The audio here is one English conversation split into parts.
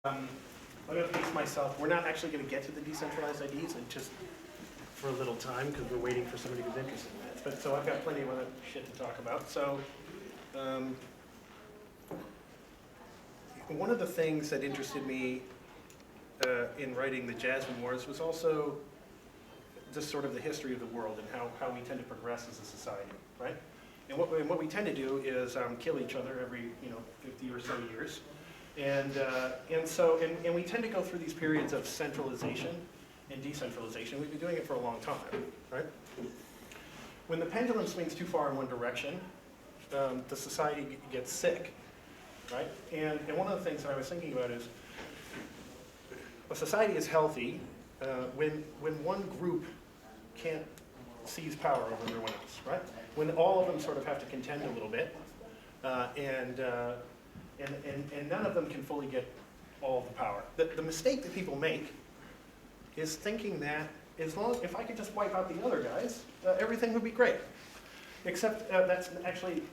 I'm going to pace myself. We're not actually going to get to the decentralized IDs, and just for a little time because we're waiting for somebody who's interested in that. But so I've got plenty of other shit to talk about. So one of the things that interested me in writing the Jasmine Wars was also just sort of the history of the world and how we tend to progress as a society, right? And what we tend to do is kill each other every 50 or so years. And we tend to go through these periods of centralization and decentralization. We've been doing it for a long time, right? When the pendulum swings too far in one direction, the society gets sick, right? And one of the things that I was thinking about is a society is healthy when one group can't seize power over everyone else, right? When all of them sort of have to contend a little bit, and none of them can fully get all of the power. The mistake that people make is thinking that if I could just wipe out the other guys, everything would be great. Except that's actually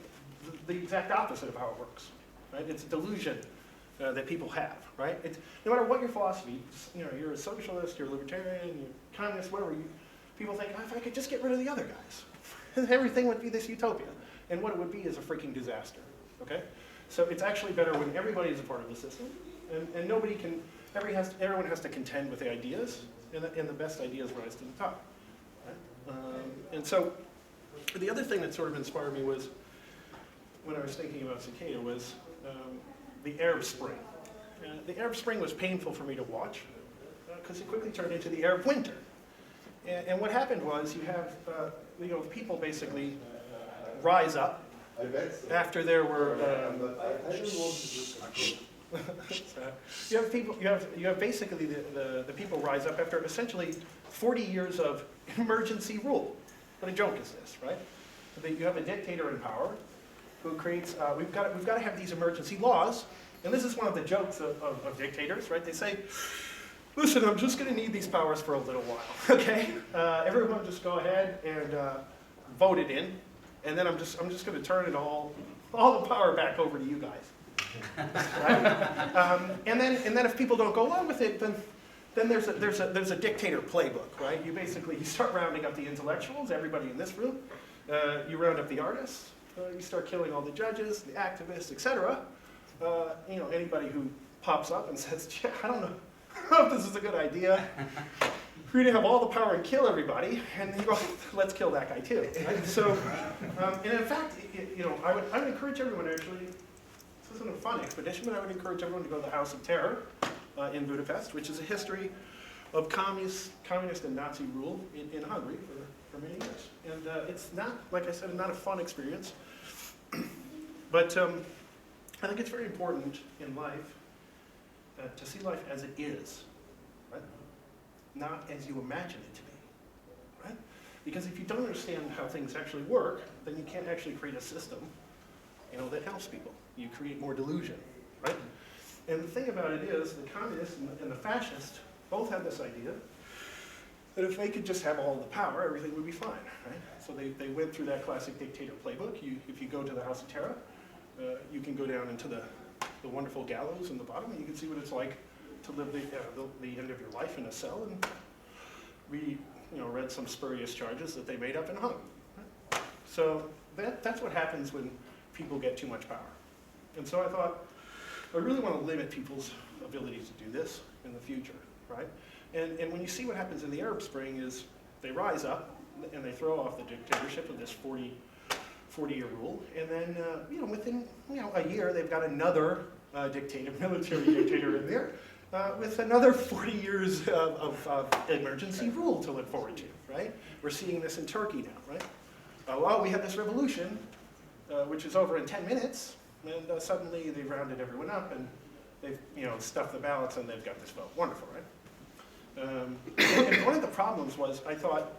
the exact opposite of how it works, right? It's a delusion that people have, right? No matter what your philosophy, you're a socialist, you're a libertarian, you're a communist, whatever, people think, if I could just get rid of the other guys, everything would be this utopia. And what it would be is a freaking disaster, okay? So it's actually better when everybody is a part of the system, and everyone has to contend with the ideas, and the best ideas rise to the top. Right? And so the other thing that sort of inspired me was, when I was thinking about Cicada, was the Arab Spring. The Arab Spring was painful for me to watch, because it quickly turned into the Arab Winter. And what happened was, you have people basically rise up after there were you have basically the people rise up after essentially 40 years of emergency rule. What a joke is this, right? You have a dictator in power who creates we've got to have these emergency laws, and this is one of the jokes of dictators, right? They say, listen, I'm just going to need these powers for a little while, okay? Everyone just go ahead and vote it in. And then I'm just going to turn it all the power back over to you guys. Right? And then if people don't go along with it, then there's a dictator playbook, right? You start rounding up the intellectuals, everybody in this room. You round up the artists. You start killing all the judges, the activists, etc. Anybody who pops up and says, I don't know if this is a good idea. We're going to have all the power and kill everybody, and you go, let's kill that guy too. Right? So, and in fact, I would encourage everyone, actually, this isn't a fun expedition, but I would encourage everyone to go to the House of Terror in Budapest, which is a history of communist and Nazi rule in Hungary for many years. And it's not, like I said, not a fun experience, but I think it's very important in life to see life as it is, right? Not as you imagine it to be, right? Because if you don't understand how things actually work, then you can't actually create a system, that helps people. You create more delusion, right? And the thing about it is, the communists and the fascists both had this idea that if they could just have all the power, everything would be fine, right? So they went through that classic dictator playbook. If you go to the House of Terror, you can go down into the wonderful gallows in the bottom, and you can see what it's like to live the end of your life in a cell and read some spurious charges that they made up and hung. Right? So that's what happens when people get too much power. And so I thought, I really want to limit people's ability to do this in the future, right? And when you see what happens in the Arab Spring is they rise up and they throw off the dictatorship of this 40-year rule, and then within a year they've got another military dictator in there. With another 40 years of emergency rule to look forward to, right? We're seeing this in Turkey now, right? Well, we have this revolution, which is over in 10 minutes, and suddenly they've rounded everyone up, and they've stuffed the ballots, and they've got this vote. Wonderful, right? And one of the problems was, I thought,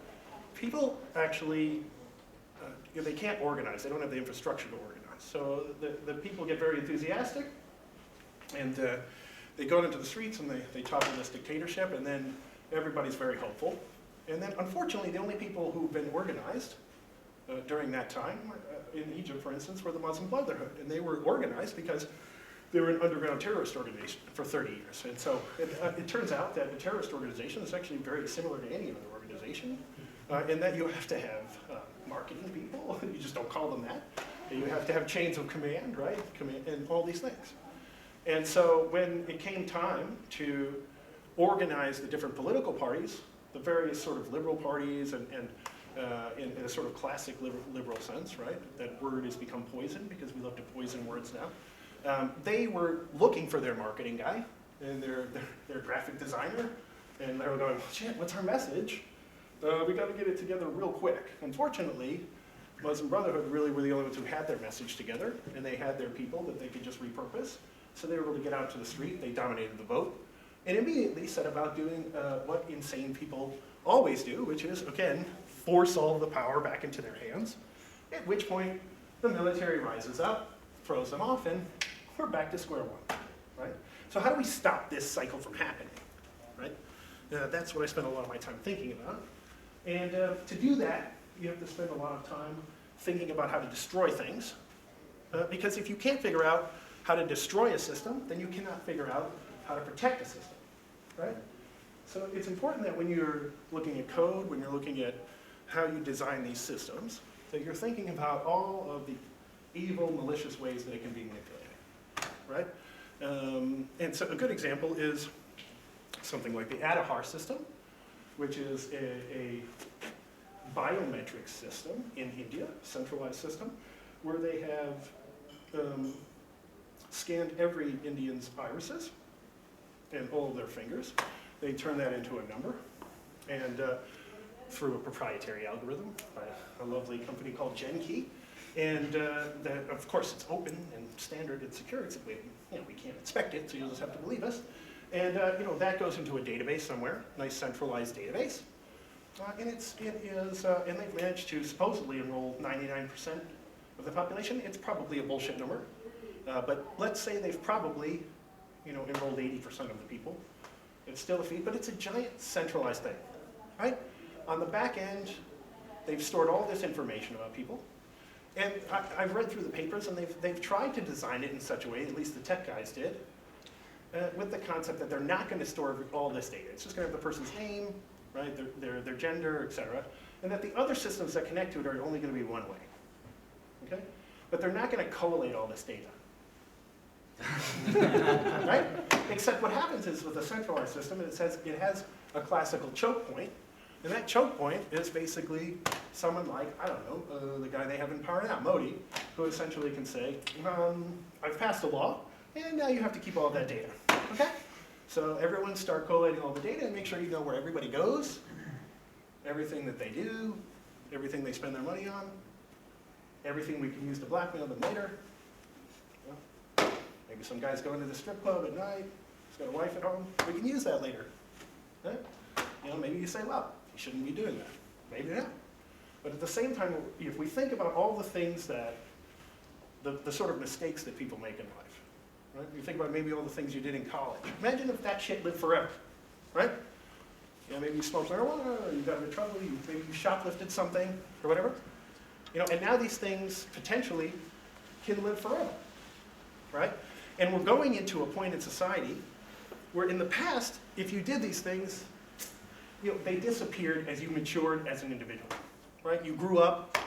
people actually, they can't organize. They don't have the infrastructure to organize. So the people get very enthusiastic, and they go into the streets and they topple this dictatorship, and then everybody's very hopeful. And then, unfortunately, the only people who've been organized during that time, in Egypt, for instance, were the Muslim Brotherhood. And they were organized because they were an underground terrorist organization for 30 years. And so it turns out that a terrorist organization is actually very similar to any other organization, in that you have to have marketing people. You just don't call them that. And you have to have chains of command, right? And all these things. And so when it came time to organize the different political parties, the various sort of liberal parties, and in a sort of classic liberal sense, right? That word has become poison because we love to poison words now. They were looking for their marketing guy and their graphic designer, and they were going, shit, what's our message? We got to get it together real quick. Unfortunately, Muslim Brotherhood really were the only ones who had their message together, and they had their people that they could just repurpose. So they were able to get out to the street, they dominated the vote, and immediately set about doing what insane people always do, which is, again, force all of the power back into their hands, at which point the military rises up, throws them off, and we're back to square one, right? So how do we stop this cycle from happening, right? That's what I spend a lot of my time thinking about. And to do that, you have to spend a lot of time thinking about how to destroy things, because if you can't figure out how to destroy a system, then you cannot figure out how to protect a system, right? So it's important that when you're looking at code, when you're looking at how you design these systems, that you're thinking about all of the evil, malicious ways that it can be manipulated, right? And so a good example is something like the Adhar system, which is a biometric system in India, centralized system, where they have scanned every Indian's irises and all of their fingers. They turn that into a number, and through a proprietary algorithm by a lovely company called GenKey. And that, of course, it's open and standard and secure. It's, we can't inspect it, so you'll just have to believe us. And that goes into a database somewhere, nice centralized database. And they've managed to supposedly enroll 99% of the population. It's probably a bullshit number, but let's say they've probably, enrolled 80% of the people. It's still a feat, but it's a giant centralized thing, right? On the back end, they've stored all this information about people. And I've read through the papers, and they've tried to design it in such a way, at least the tech guys did, with the concept that they're not going to store all this data. It's just going to have the person's name, right, their gender, et cetera, and that the other systems that connect to it are only going to be one way, okay? But they're not going to collate all this data, right? Except what happens is with a centralized system, it has a classical choke point, and that choke point is basically someone like, I don't know, the guy they have in power now, Modi, who essentially can say, I've passed a law, and now you have to keep all of that data, okay? So everyone start collating all the data and make sure you know where everybody goes, everything that they do, everything they spend their money on, everything we can use to blackmail them later. Maybe some guy's going to the strip club at night, he's got a wife at home, we can use that later, right? Maybe you say, well, you shouldn't be doing that. Maybe not. But at the same time, if we think about all the things that, the sort of mistakes that people make in life, right? You think about maybe all the things you did in college. Imagine if that shit lived forever, right? Maybe you smoked marijuana, or you got into trouble, maybe you shoplifted something, or whatever. And now these things potentially can live forever, right? And we're going into a point in society where in the past, if you did these things, they disappeared as you matured as an individual, right? You grew up,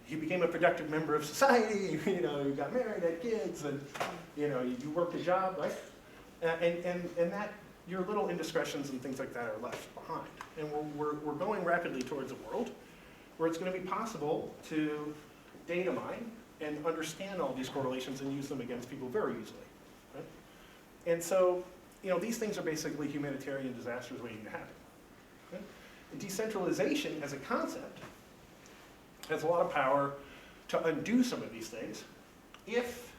you became a productive member of society, you got married, had kids, and you worked a job, right? And that your little indiscretions and things like that are left behind. And we're going rapidly towards a world where it's going to be possible to data mine and understand all these correlations and use them against people very easily, right? And so, these things are basically humanitarian disasters waiting to happen. Okay? Decentralization as a concept has a lot of power to undo some of these things if,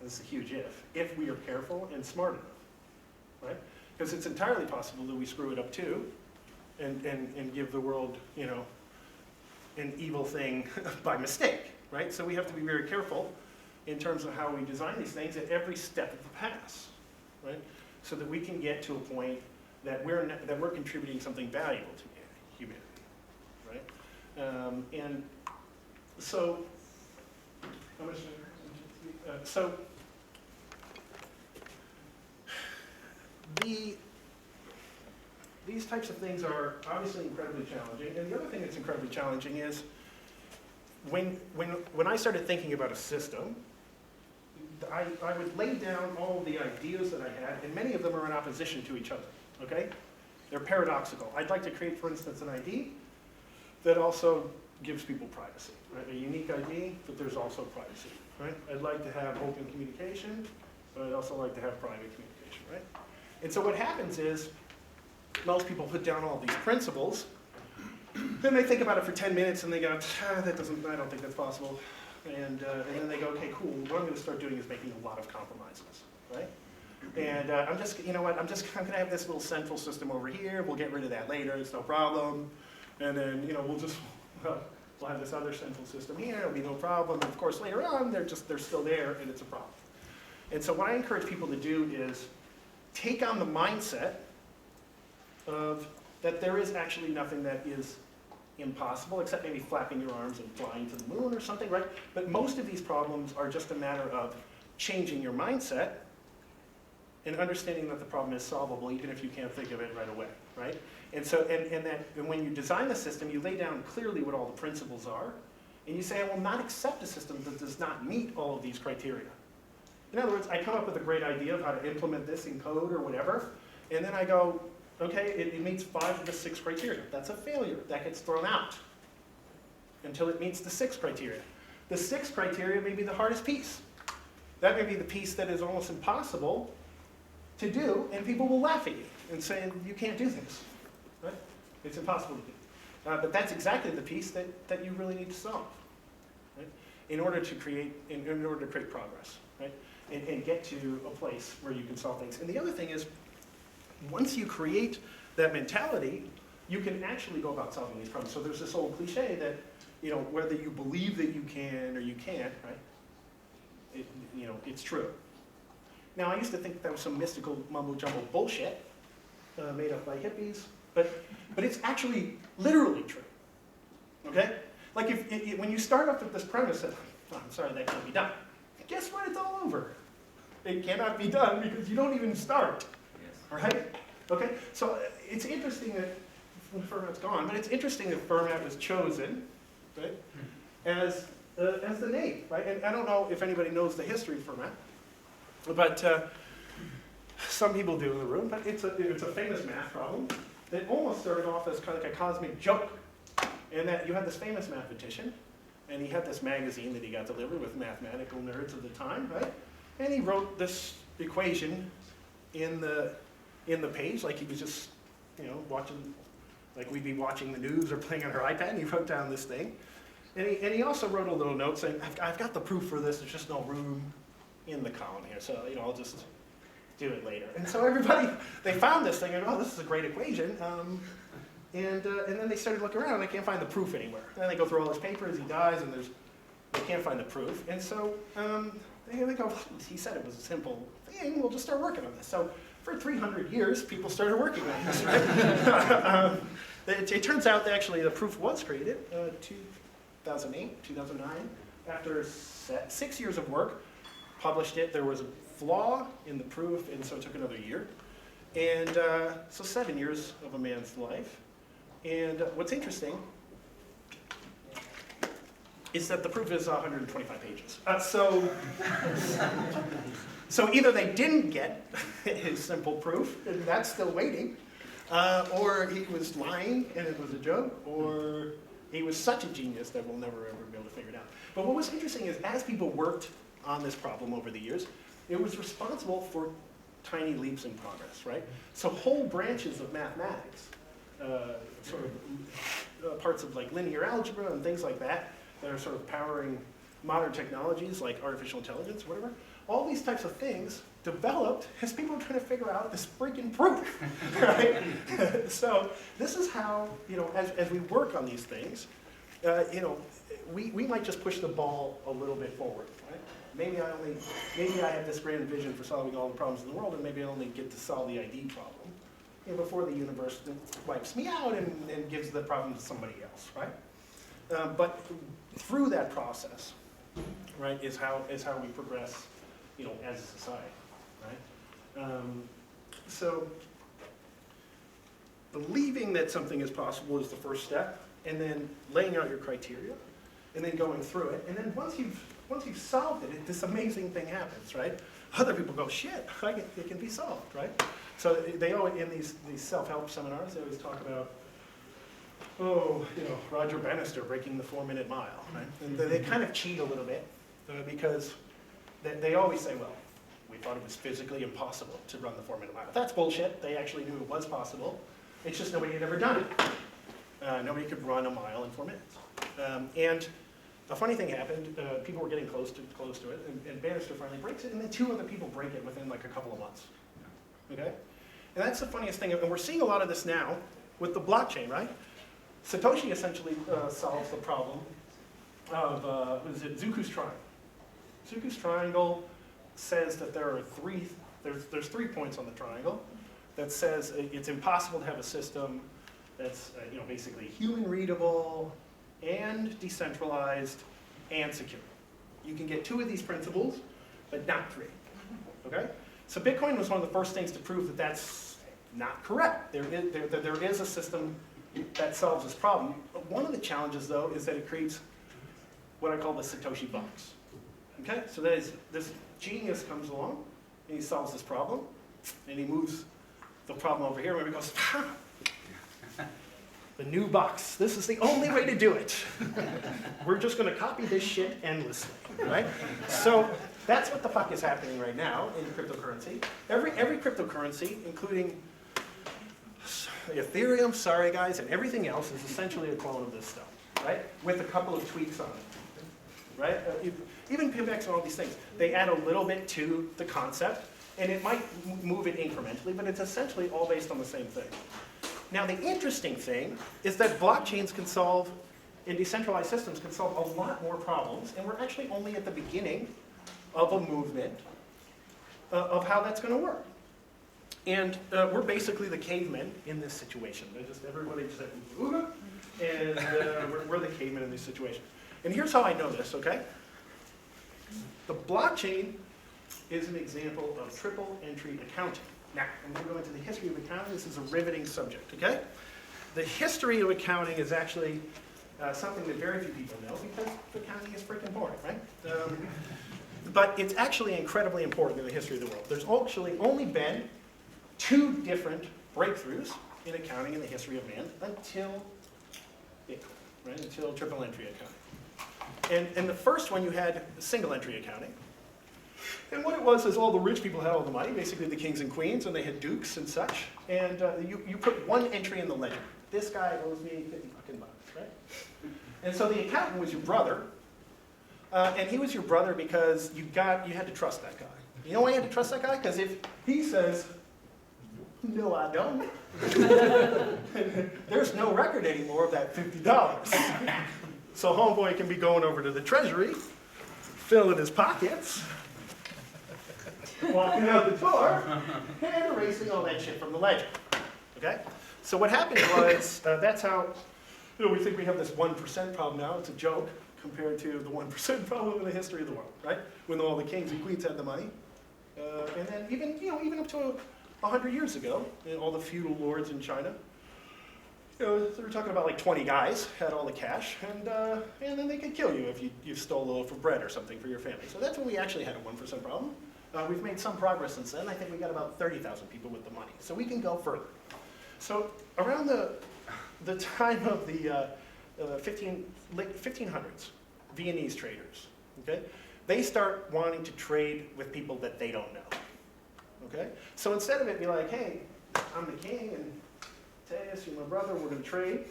this is a huge if we are careful and smart enough, right? Because it's entirely possible that we screw it up too and give the world, an evil thing by mistake, right? So we have to be very careful in terms of how we design these things at every step of the pass, right? So that we can get to a point that we're contributing something valuable to humanity, right? And so, these types of things are obviously incredibly challenging. And the other thing that's incredibly challenging is when I started thinking about a system, I would lay down all of the ideas that I had, and many of them are in opposition to each other, okay? They're paradoxical. I'd like to create, for instance, an ID that also gives people privacy, right? A unique ID, but there's also privacy, right? I'd like to have open communication, but I'd also like to have private communication, right? And so what happens is, most people put down all these principles, then they think about it for 10 minutes and they go, I don't think that's possible. And then they go, okay, cool, what I'm going to start doing is making a lot of compromises, right? And I'm going to have this little central system over here, we'll get rid of that later, it's no problem. And then, we'll have this other central system here, it'll be no problem. And of course, later on, they're still there and it's a problem. And so what I encourage people to do is take on the mindset of that there is actually nothing that is impossible, except maybe flapping your arms and flying to the moon or something, right? But most of these problems are just a matter of changing your mindset and understanding that the problem is solvable, even if you can't think of it right away, right? And so, and when you design the system, you lay down clearly what all the principles are, and you say, I will not accept a system that does not meet all of these criteria. In other words, I come up with a great idea of how to implement this in code or whatever, and then I go, okay, it meets 5 of the 6 criteria. That's a failure. That gets thrown out until it meets the 6 criteria. The 6 criteria may be the hardest piece. That may be the piece that is almost impossible to do, and people will laugh at you and say, you can't do this. Right? It's impossible to do. But that's exactly the piece that you really need to solve, right? in order to create progress, right? And get to a place where you can solve things. And the other thing is, once you create that mentality, you can actually go about solving these problems. So there's this old cliche that, whether you believe that you can or you can't, right? It's true. Now, I used to think that was some mystical mumbo-jumbo bullshit made up by hippies, but it's actually literally true, okay? Like when you start off with this premise that, oh, I'm sorry, that can't be done, guess what? It's all over. It cannot be done because you don't even start. Right? Okay, so it's interesting that Fermat's gone, but it's interesting that Fermat was chosen, right, as the name, right? And I don't know if anybody knows the history of Fermat, but some people do in the room. But it's a famous math problem that almost started off as kind of like a cosmic joke, and that you had this famous mathematician, and he had this magazine that he got delivered with mathematical nerds of the time, right? And he wrote this equation in the page, like he was just, watching, like we'd be watching the news or playing on her iPad, and he wrote down this thing. And he also wrote a little note saying, I've got the proof for this, there's just no room in the column here, so, I'll just do it later. And so everybody, they found this thing, and oh, this is a great equation. And then they started looking around, and they can't find the proof anywhere. And then they go through all his papers, he dies, and they can't find the proof. And so they go, well, he said it was a simple thing, we'll just start working on this. So for 300 years, people started working on this, right? It turns out that actually the proof was created 2008, 2009. After 6 years of work, published it. There was a flaw in the proof, and so it took another year. And so 7 years of a man's life. And what's interesting is that the proof is 125 pages. So either they didn't get his simple proof, and that's still waiting, or he was lying and it was a joke, or he was such a genius that we'll never ever be able to figure it out. But what was interesting is as people worked on this problem over the years, it was responsible for tiny leaps in progress, right? So whole branches of mathematics, parts of like linear algebra and things like that are sort of powering modern technologies like artificial intelligence, whatever. All these types of things developed as people were trying to figure out this freaking proof, right? So this is how, as we work on these things, we might just push the ball a little bit forward, right? Maybe I have this grand vision for solving all the problems in the world, and maybe I only get to solve the ID problem before the universe wipes me out and gives the problem to somebody else, right? But through that process, right, is how we progress, as a society, right? So believing that something is possible is the first step, and then laying out your criteria, and then going through it. And then once you've solved it, this amazing thing happens, right? Other people go, shit, it can be solved, right? So they always, in these self-help seminars, they always talk about, Roger Bannister breaking the 4-minute mile, right? And they kind of cheat a little bit because they always say, well, we thought it was physically impossible to run the 4-minute mile. That's bullshit. They actually knew it was possible. It's just nobody had ever done it. Nobody could run a mile in 4 minutes. And a funny thing happened. People were getting close to it, and Bannister finally breaks it, and then 2 other people break it within like a couple of months. Okay? And that's the funniest thing. And we're seeing a lot of this now with the blockchain, right? Satoshi essentially solves the problem of, Zuku's triangle. Zuku's triangle says that there are there's 3 points on the triangle that says it's impossible to have a system that's basically human readable and decentralized and secure. You can get 2 of these principles, but not 3. Okay? So Bitcoin was one of the first things to prove that that's not correct. There is a system that solves this problem. One of the challenges, though, is that it creates what I call the Satoshi box. Okay? So that is, this genius comes along, and he solves this problem, and he moves the problem over here, and he goes, the new box. This is the only way to do it. We're just going to copy this shit endlessly, right? So that's what the fuck is happening right now in cryptocurrency. Every cryptocurrency, including Ethereum, sorry guys, and everything else is essentially a clone of this stuff, right? With a couple of tweaks on it, right? Even PIMX and all these things, they add a little bit to the concept, and it might move it incrementally, but it's essentially all based on the same thing. Now, the interesting thing is that blockchains can solve, and decentralized systems can solve a lot more problems, and we're actually only at the beginning of a movement of how that's going to work. And we're basically the cavemen in this situation. Everybody just said, ooga, and we're the cavemen in this situation. And here's how I know this, okay? The blockchain is an example of triple entry accounting. Now, I'm going to go into the history of accounting. This is a riveting subject, okay? The history of accounting is actually something that very few people know because accounting is freaking boring, right? But it's actually incredibly important in the history of the world. There's actually only been 2 different breakthroughs in accounting in the history of man until Bitcoin, right? Until triple entry accounting. And the first one, you had single entry accounting. And what it was is all the rich people had all the money, basically the kings and queens, and they had dukes and such. And you put 1 entry in the ledger. This guy owes me 50 fucking bucks, right? And so the accountant was your brother. And he was your brother because you had to trust that guy. You know why you had to trust that guy? Because if he says, no, I don't, there's no record anymore of that $50. So homeboy can be going over to the treasury, filling his pockets, walking out the door, and erasing all that shit from the ledger. Okay? So what happened was, that's how, we think we have this 1% problem now. It's a joke compared to the 1% problem in the history of the world, right? When all the kings and queens had the money. And then even up to 100 years ago, all the feudal lords in China, they were talking about like 20 guys had all the cash, and then they could kill you if you stole a loaf of bread or something for your family. So that's when we actually had a 1% problem. We've made some progress since then. I think we got about 30,000 people with the money. So we can go further. So around the time of the 1500s, Viennese traders, okay, they start wanting to trade with people that they don't know. Okay? So instead of it be like, hey, I'm the king, and Tejas, you're my brother, we're going to trade.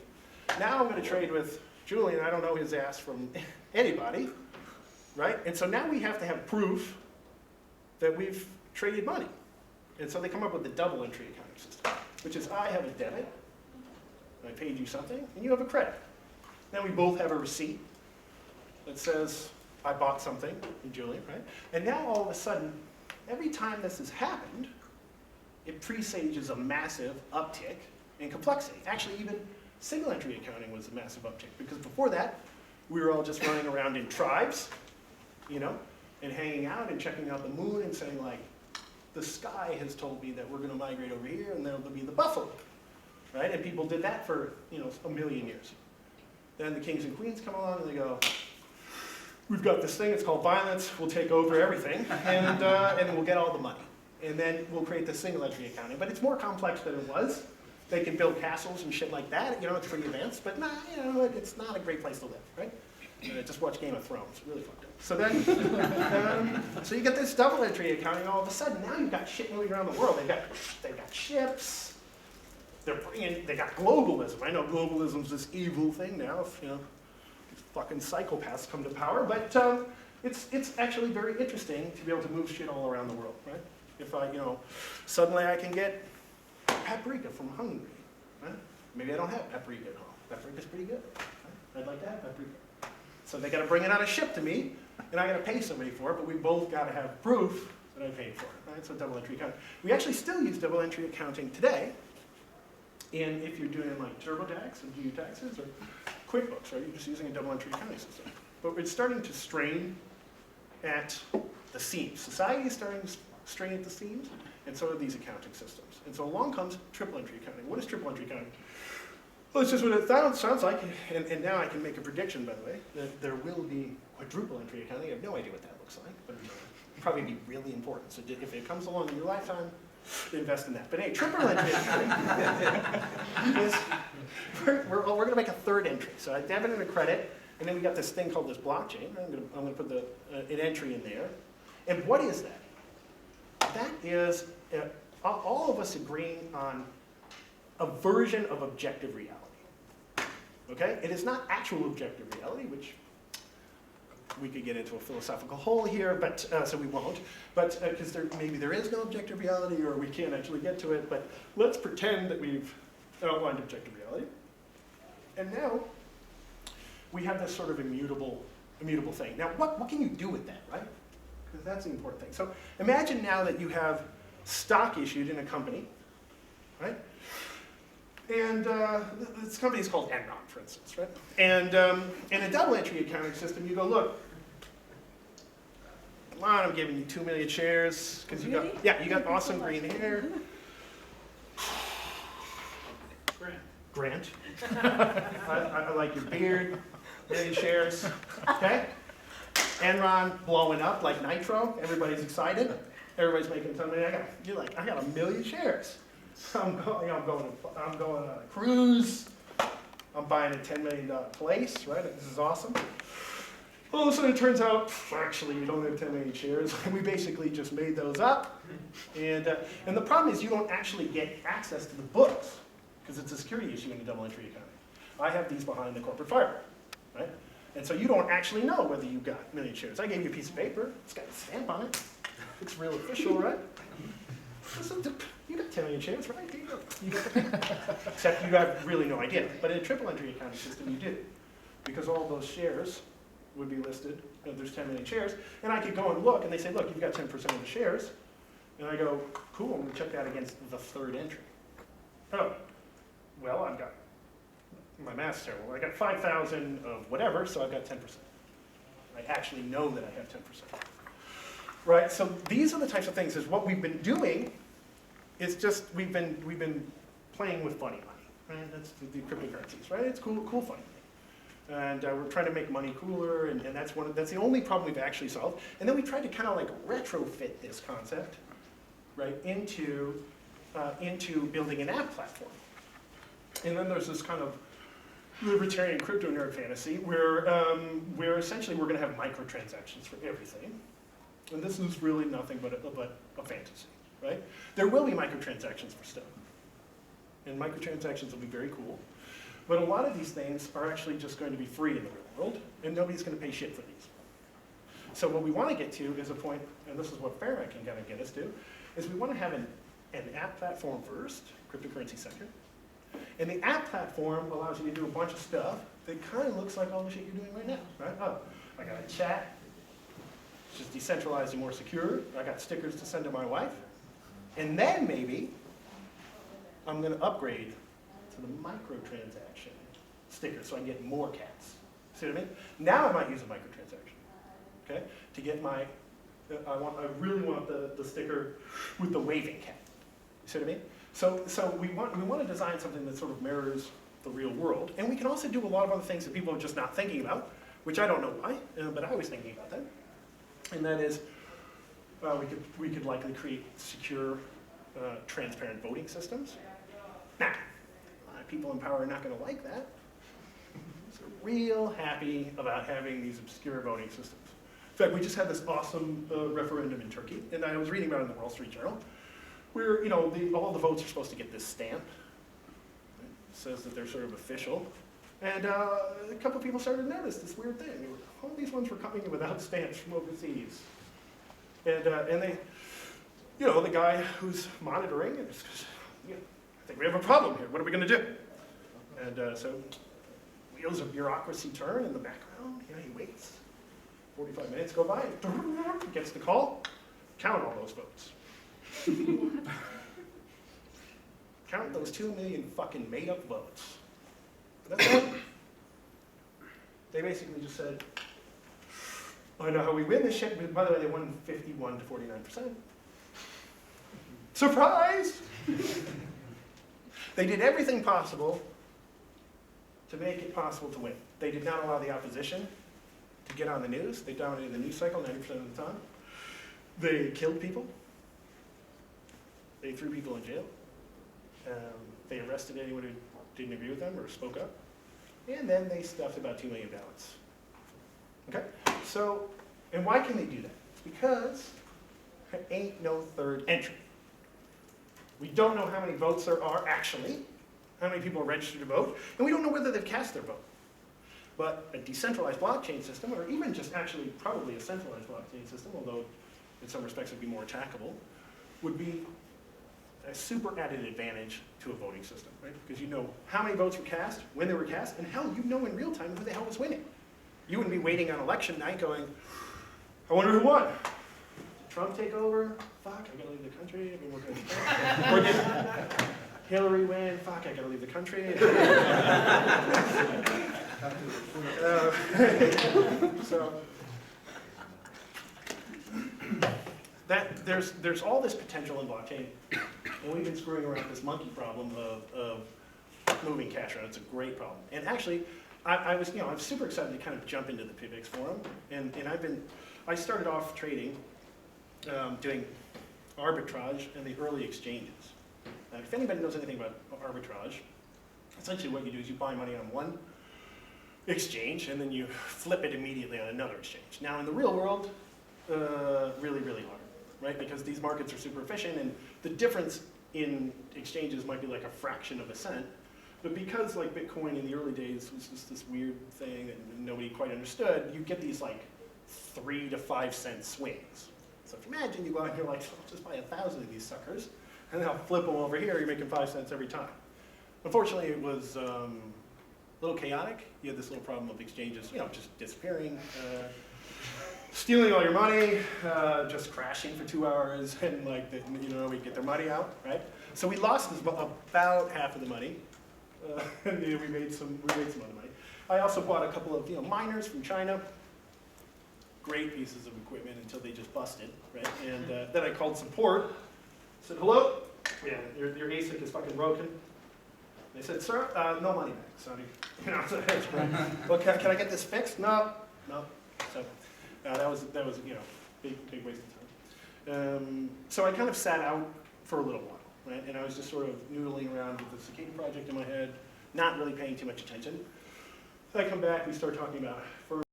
Now I'm going to trade with Julian. I don't know his ass from anybody, right? And so now we have to have proof that we've traded money. And so they come up with the double entry accounting system, which is I have a debit, and I paid you something, and you have a credit. Now we both have a receipt that says I bought something from Julian, right? And now all of a sudden, every time this has happened, it presages a massive uptick in complexity. Actually, even single entry accounting was a massive uptick, because before that, we were all just running around in tribes, and hanging out and checking out the moon and saying like, the sky has told me that we're going to migrate over here, and there'll be the buffalo, right? And people did that for, you know, a million years. Then the kings and queens come along, and they go, we've got this thing, it's called violence, we'll take over everything, and we'll get all the money. And then we'll create this single entry accounting. But it's more complex than it was. They can build castles and shit like that, you know, it's pretty advanced, but nah, you know, it's not a great place to live, right? Just watch Game of Thrones, really fucked up. So then, so you get this double entry accounting all of a sudden. Now you've got shit moving around the world. They've got ships. They got globalism. I know globalism's this evil thing now, if, you know, these fucking psychopaths come to power, but it's actually very interesting to be able to move shit all around the world, right? If you know, suddenly I can get paprika from Hungary, right? Maybe I don't have paprika at home. Paprika's pretty good. Right? I'd like to have paprika. So they got to bring it on a ship to me, and I got to pay somebody for it, but we both got to have proof that I paid for it, right? So double entry accounting. We actually still use double entry accounting today, and if you're doing like TurboTax and GU taxes or QuickBooks, right? You're just using a double entry accounting system. But it's starting to strain at the seams. Society is starting to strain at the seams, and so are these accounting systems. And so along comes triple entry accounting. What is triple entry accounting? Well, it's just what it sounds like, and now I can make a prediction, by the way, that there will be quadruple entry accounting. I have no idea what that looks like, but it'll probably be really important. So if it comes along in your lifetime, invest in that. But hey, triple entry accounting is, we're going to make a third entry. So a debit and a credit, and then we got this thing called this blockchain. I'm going to put an entry in there. And what is that? That is all of us agreeing on a version of objective reality. Okay? It is not actual objective reality, which we could get into a philosophical hole here, but so we won't. But because maybe there is no objective reality, or we can't actually get to it. But let's pretend that we've outlined objective reality, and now we have this sort of immutable thing. Now, what can you do with that, right? Because that's the important thing. So imagine now that you have stock issued in a company, right? And this company is called Enron, for instance, right? And in a double entry accounting system, you go, look, come on, I'm giving you 2 million shares because you got awesome green hair. Grant. I like your beard. Million shares. Okay. Enron blowing up like nitro. Everybody's excited. Everybody's making a ton of money. I got 1 million shares. So I'm going on a cruise. I'm buying a $10 million place, right? This is awesome. All of a sudden it turns out, actually, you don't have 10 million shares. We basically just made those up. And the problem is you don't actually get access to the books because it's a security issue in a double entry accounting. I have these behind the corporate firewall, right? And so you don't actually know whether you got 1 million shares. I gave you a piece of paper. It's got a stamp on it. Looks real official, right? You got 10 million shares, right? You got the paper. Except you have really no idea. But in a triple entry accounting system, you do. Because all those shares would be listed. There's 10 million shares. And I could go and look, and they say, look, you've got 10% of the shares. And I go, cool, I'm going to check that against the third entry. Oh, well, I've got, my math's terrible. I got 5,000 of whatever, so I've got 10%. I actually know that I have 10%. Right, so these are the types of things, is what we've been doing is just, we've been playing with funny money, right? That's the cryptocurrencies, right? It's cool funny money. And we're trying to make money cooler, and that's the only problem we've actually solved. And then we tried to kind of like retrofit this concept, right, into building an app platform. And then there's this kind of libertarian crypto nerd fantasy where essentially we're going to have microtransactions for everything. And this is really nothing but a fantasy, right? There will be microtransactions for stuff. And microtransactions will be very cool. But a lot of these things are actually just going to be free in the real world, and nobody's going to pay shit for these. So what we want to get to is a point, and this is what Fermat can kind of get us to, is we want to have an app platform first, cryptocurrency second. And the app platform allows you to do a bunch of stuff that kind of looks like all the shit you're doing right now, right? Oh, I got a chat. It's just decentralized and more secure. I got stickers to send to my wife. And then maybe I'm going to upgrade to the microtransaction sticker so I can get more cats. See what I mean? Now I might use a microtransaction, okay, to get my I really want the sticker with the waving cat. You see what I mean? So we want to design something that sort of mirrors the real world, and we can also do a lot of other things that people are just not thinking about, which I don't know why, but I was thinking about that. And that is, we could likely create secure, transparent voting systems. Now, a lot of people in power are not going to like that. So real happy about having these obscure voting systems. In fact, we just had this awesome referendum in Turkey, and I was reading about it in the Wall Street Journal, where all the votes are supposed to get this stamp. It says that they're sort of official. And a couple of people started to notice this weird thing. All these ones were coming in without stamps from overseas. And they, the guy who's monitoring it says, I think we have a problem here. What are we going to do? And so wheels of bureaucracy turn in the background. He waits. 45 minutes go by. He gets the call. Count all those votes. Count those 2 million fucking made-up votes. That's it. They basically just said, I know how we win this shit, but by the way, they won 51 to 49%. Surprise! They did everything possible to make it possible to win. They did not allow the opposition to get on the news. They dominated the news cycle 90% of the time. They killed people. They threw people in jail. They arrested anyone who didn't agree with them or spoke up. And then they stuffed about 2 million ballots. Okay? So, and why can they do that? It's because there ain't no third entry. We don't know how many votes there are actually, how many people are registered to vote, and we don't know whether they've cast their vote. But a decentralized blockchain system, or even just actually probably a centralized blockchain system, although in some respects it would be more attackable, would be a super added advantage to a voting system, right? Because you know how many votes were cast, when they were cast, and hell, you know in real time who the hell was winning. You wouldn't be waiting on election night going, I wonder who won. Did Trump take over? Fuck, I gotta leave the country. I've been working on or did Hillary win? Fuck, I gotta leave the country. So there's all this potential in blockchain, and we've been screwing around with this monkey problem of moving cash around. It's a great problem. And actually, I'm super excited to kind of jump into the PIVX forum, and I started off trading, doing arbitrage and the early exchanges. If anybody knows anything about arbitrage, essentially what you do is you buy money on one exchange and then you flip it immediately on another exchange. Now in the real world, really, really hard, right? Because these markets are super efficient and the difference in exchanges might be like a fraction of a cent. But because like Bitcoin in the early days was just this weird thing that nobody quite understood, you get these like 3 to 5 cent swings. So if you imagine you go out and you're like, I'll just buy 1,000 of these suckers, and then I'll flip them over here, you're making 5 cents every time. Unfortunately, it was a little chaotic. You had this little problem of exchanges, just disappearing, stealing all your money, just crashing for 2 hours, and like, nobody get their money out, right? So we lost about half of the money. And we made some other money. I also bought a couple of miners from China. Great pieces of equipment until they just busted, right? And then I called support. Said, hello? Yeah, your ASIC is fucking broken. They said, sir, no money back. Sorry. Well, can I get this fixed? No. So that was big waste of time. So I kind of sat out for a little while. Right? And I was just sort of noodling around with the Cicada project in my head, not really paying too much attention. So I come back, we start talking about Fermat,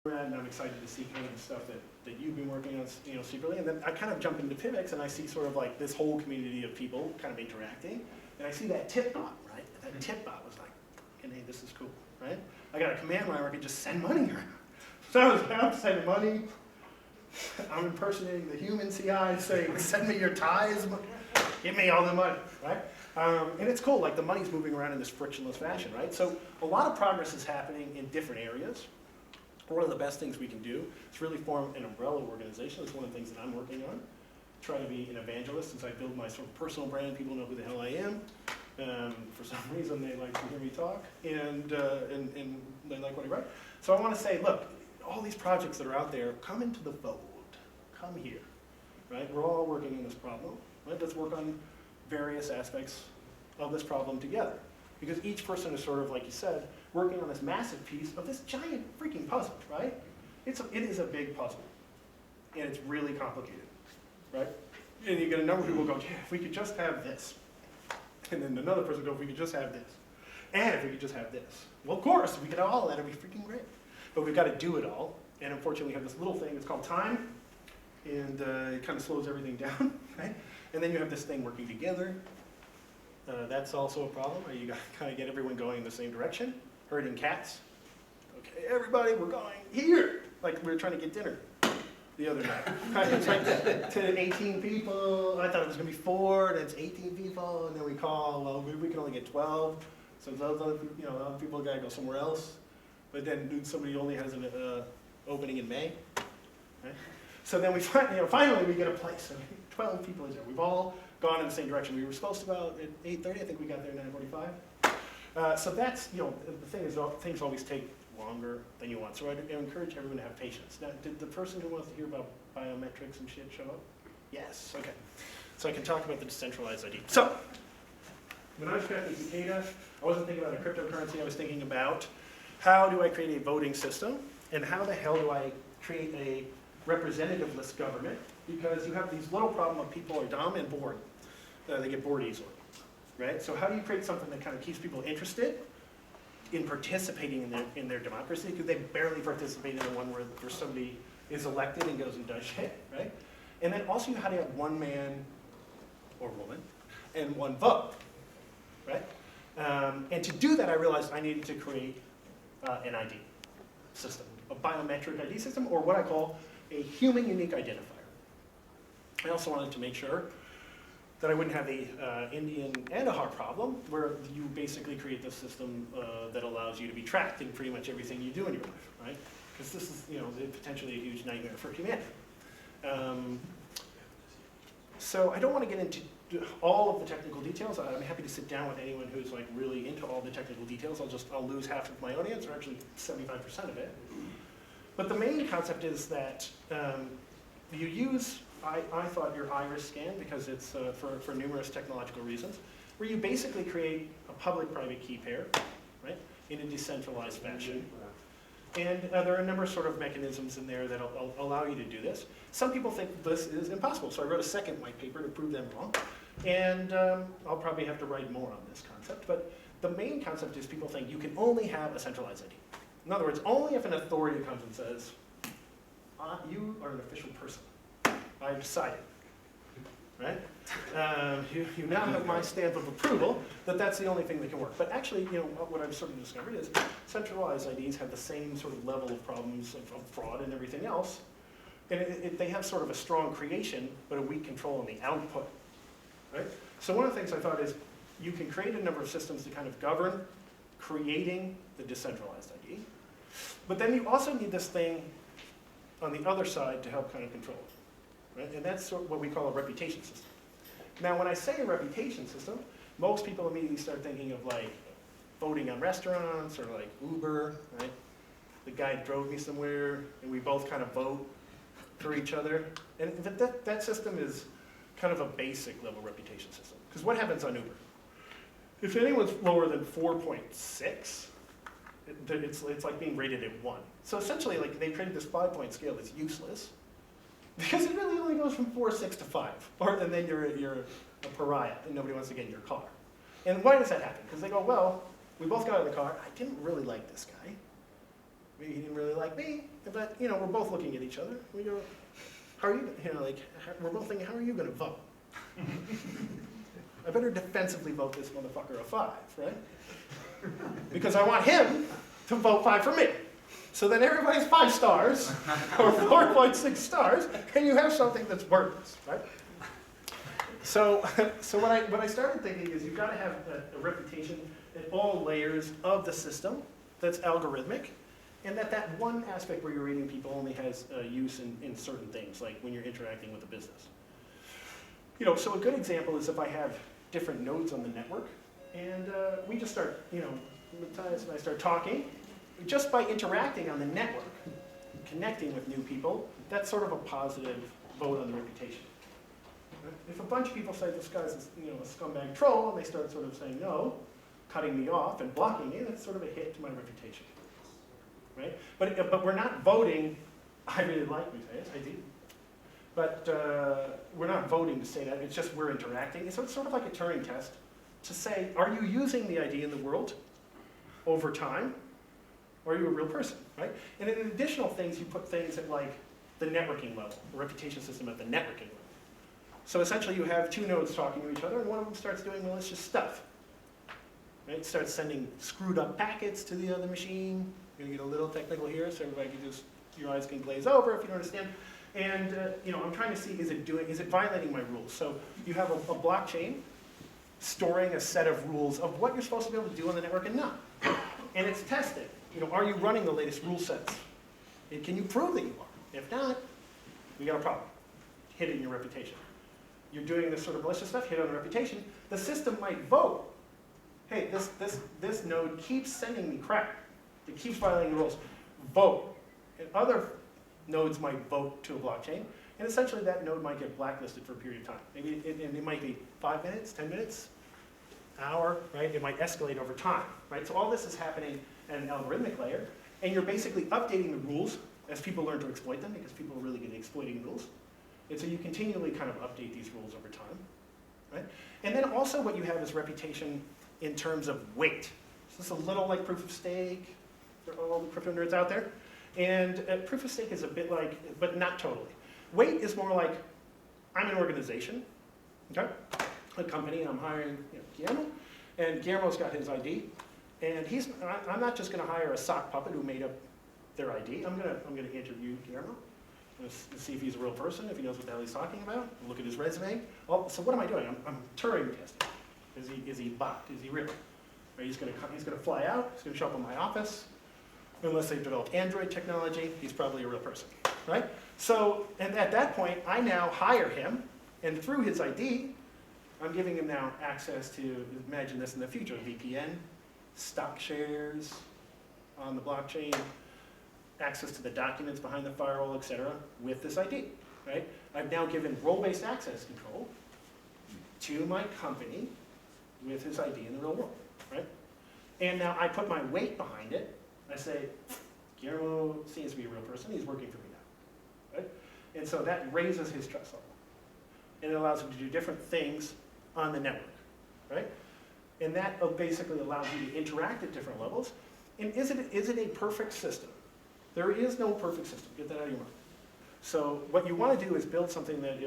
and I'm excited to see kind of the stuff that you've been working on, secretly. And then I kind of jump into PIVX, and I see sort of like this whole community of people kind of interacting. And I see that tip bot, right? And that tip bot was like, hey, this is cool, right? I got a command line where I could just send money around. So I was out sending money. I'm impersonating the human CI, saying, send me your ties. Give me all the money, right? And it's cool, like the money's moving around in this frictionless fashion, right? So a lot of progress is happening in different areas. One of the best things we can do is really form an umbrella organization. That's one of the things that I'm working on. Try to be an evangelist as I build my sort of personal brand. People know who the hell I am. For some reason, they like to hear me talk, and they like what I write. So I want to say, look, all these projects that are out there, come into the fold. come here, right? We're all working on this problem. Right? Let's work on various aspects of this problem together. Because each person is sort of, like you said, working on this massive piece of this giant freaking puzzle, right? It is a big puzzle, and it's really complicated, right? And you get a number of people go, yeah, if we could just have this. And then another person go, if we could just have this. And if we could just have this. Well, of course, if we could have all that, it'd be freaking great. But we've got to do it all. And unfortunately, we have this little thing, it's called time. And it kind of slows everything down, right? And then you have this thing working together. That's also a problem, where you got to kind of get everyone going in the same direction. Herding cats. Okay, everybody, we're going here. Like we were trying to get dinner the other night. Right? It's like to 18 people. I thought it was going to be 4, and it's 18 people. And then we call, well, we can only get 12. So those other, other people got to go somewhere else. But then somebody only has an opening in May. Right? So then we finally we get a place. 12 people is there. We've all gone in the same direction. We were supposed to go out at 8:30. I think we got there at 9:45. So that's, the thing is, things always take longer than you want. So I encourage everyone to have patience. Now, did the person who wants to hear about biometrics and shit show up? Yes, okay. So I can talk about the decentralized ID. So, when I was crafting Cicada, I wasn't thinking about a cryptocurrency. I was thinking about how do I create a voting system, and how the hell do I create a representative-less government? Because you have these little problem of people are dumb and bored. They get bored easily, right? So how do you create something that kind of keeps people interested in participating in their democracy? Because they barely participate in the one where somebody is elected and goes and does shit, right? And then also how do you have one man or woman and one vote, right? And to do that, I realized I needed to create an ID system, a biometric ID system, or what I call a human unique identifier. I also wanted to make sure that I wouldn't have the Indian and a heart problem, where you basically create this system that allows you to be tracked in pretty much everything you do in your life, right? Because this is, potentially a huge nightmare for humanity. So I don't want to get into all of the technical details. I'm happy to sit down with anyone who's like really into all the technical details. I'll lose half of my audience, or actually 75% of it. But the main concept is that you use, I thought, your iris scan, because it's for numerous technological reasons, where you basically create a public-private key pair, right, in a decentralized fashion. And there are a number of sort of mechanisms in there that allow you to do this. Some people think this is impossible, so I wrote a second white paper to prove them wrong. And I'll probably have to write more on this concept. But the main concept is people think you can only have a centralized ID. In other words, only if an authority comes and says, you are an official person. I've decided, right? You now have my stamp of approval that that's the only thing that can work. But actually, what I've sort of discovered is centralized IDs have the same sort of level of problems of fraud and everything else. And they have sort of a strong creation, but a weak control on the output, right? So one of the things I thought is you can create a number of systems to kind of govern creating the decentralized ID. But then you also need this thing on the other side to help kind of control it, right? And that's sort of what we call a reputation system. Now, when I say a reputation system, most people immediately start thinking of like voting on restaurants or like Uber, right? The guy drove me somewhere and we both kind of vote for each other. And that system is kind of a basic level reputation system. Because what happens on Uber? If anyone's lower than 4.6, it's like being rated at 1. So essentially, like, they created this 5-point scale that's useless, because it really only goes from 4, 6 to 5. And then you're a pariah, and nobody wants to get in your car. And why does that happen? Because they go, well, we both got out of the car. I didn't really like this guy. Maybe he didn't really like me. But, we're both looking at each other. We go, how are you, we're both thinking, how are you going to vote? I better defensively vote this motherfucker a 5, right? Because I want him to vote 5 for me. So then everybody's 5 stars, or 4.6 stars, and you have something that's worthless, right? So what I started thinking is you've got to have a reputation at all layers of the system that's algorithmic, and that one aspect where you're reading people only has use in certain things, like when you're interacting with a business. So a good example is if I have different nodes on the network, and we just start, Matthias and I start talking. Just by interacting on the network, connecting with new people, that's sort of a positive vote on the reputation. Right? If a bunch of people say this guy's a scumbag troll, and they start sort of saying no, cutting me off and blocking me, that's sort of a hit to my reputation. Right? But we're not voting, I really like Matthias, I do. But we're not voting to say that, it's just we're interacting. So it's sort of like a Turing test to say, are you using the ID in the world over time, or are you a real person, right? And in additional things, you put things at like the networking level, the reputation system at the networking level. So essentially you have two nodes talking to each other, and one of them starts doing malicious stuff. Right? It starts sending screwed up packets to the other machine. I'm gonna get a little technical here, so everybody can just, your eyes can glaze over if you don't understand. And I'm trying to see, is it violating my rules? So you have a blockchain storing a set of rules of what you're supposed to be able to do on the network and not. And it's testing. Are you running the latest rule sets? And can you prove that you are? If not, we got a problem. Hit in your reputation. You're doing this sort of malicious stuff, hit on the reputation. The system might vote. Hey, this node keeps sending me crap. It keeps violating the rules. Vote. And other nodes might vote to a blockchain, and essentially that node might get blacklisted for a period of time. Maybe it might be 5 minutes, 10 minutes, hour, right? It might escalate over time, right? So all this is happening at an algorithmic layer, and you're basically updating the rules as people learn to exploit them, because people are really good at exploiting rules. And so you continually kind of update these rules over time, right? And then also what you have is reputation in terms of weight. So this is a little like proof of stake for all the crypto nerds out there. And proof of stake is a bit like, but not totally. Weight is more like, I'm an organization, okay? A company, and I'm hiring Guillermo, and Guillermo's got his ID, and I'm not just gonna hire a sock puppet who made up their ID. I'm gonna interview Guillermo, to see if he's a real person, if he knows what the hell he's talking about, look at his resume. Well, so what am I doing? I'm Turing testing. Is he bot? Is he real? Right, he's gonna fly out, he's gonna show up in my office. Unless they've developed Android technology, he's probably a real person, right? So, and at that point, I now hire him, and through his ID, I'm giving him now access to, imagine this in the future, VPN, stock shares on the blockchain, access to the documents behind the firewall, et cetera, with this ID, right? I've now given role-based access control to my company with his ID in the real world, right? And now I put my weight behind it. I say, Guillermo seems to be a real person, he's working for me now, right? And so that raises his trust level. And it allows him to do different things on the network, right? And that basically allows you to interact at different levels. And is it a perfect system? There is no perfect system, get that out of your mind. So what you want to do is build something that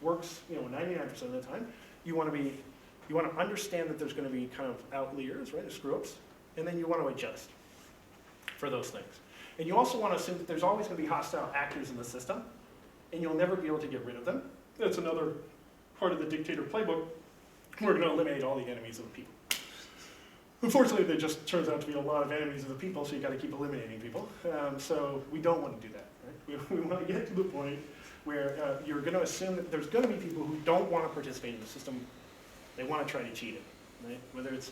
works 99% of the time. You want to understand that there's going to be kind of outliers, right, screw-ups, and then you want to adjust for those things. And you also want to assume that there's always going to be hostile actors in the system, and you'll never be able to get rid of them. That's another part of the dictator playbook. We're going to eliminate all the enemies of the people. Unfortunately, there just turns out to be a lot of enemies of the people, so you've got to keep eliminating people. So we don't want to do that, right? We want to get to the point where you're going to assume that there's going to be people who don't want to participate in the system. They want to try to cheat it, right? Whether it's